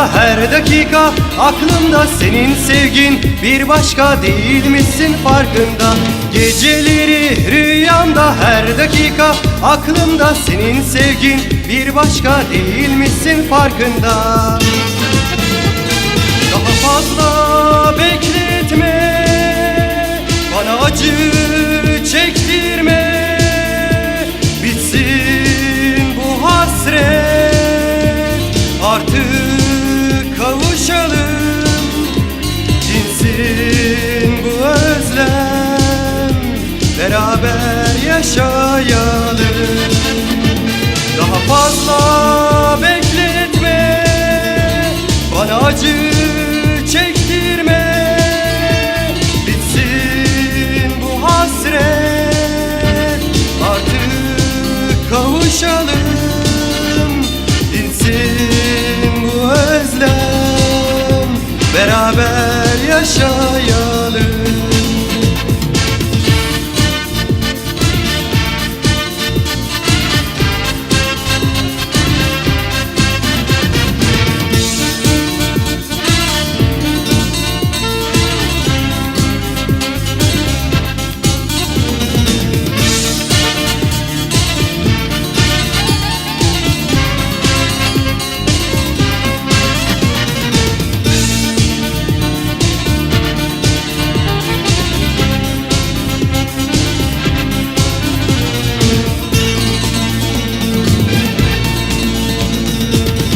Rüyamda her dakika aklımda senin sevgin, bir başka değil misin farkında? Geceleri rüyamda her dakika aklımda senin sevgin, bir başka değil misin farkında? Daha fazla bekletme, bana acı çektirme, bitsin bu hasret, artık kavuşalım, dinsin bu özlem, beraber yaşayalım. Daha fazla bekletme, bana acı çektirme, bitsin bu hasret, artık kavuşalım, dinsin bu özlem, beraber yaşayalım.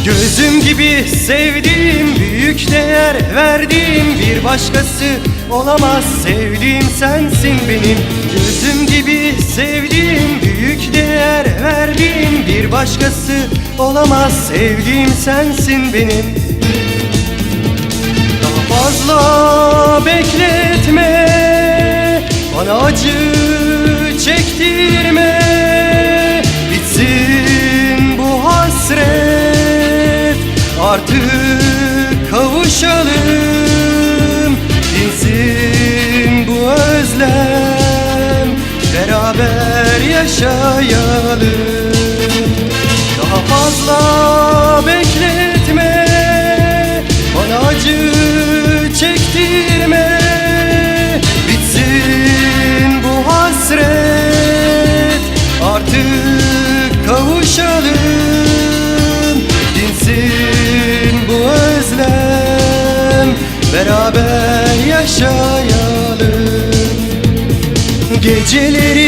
Gözüm gibi sevdiğim, büyük değer verdiğim bir başkası olamaz. Sevdiğim sensin benim. Gözüm gibi sevdiğim, büyük değer verdiğim bir başkası olamaz. Sevdiğim sensin benim. Daha fazla bekletme, bana acı çektirme, bitsin bu hasret, artık kavuşalım, dinsin bu özlem, beraber yaşayalım. Daha fazla bekletme, bana acı çektirme, bitsin bu hasret, artık kavuşalım, dinsin bu özlem, beraber yaşayalım. Geceleri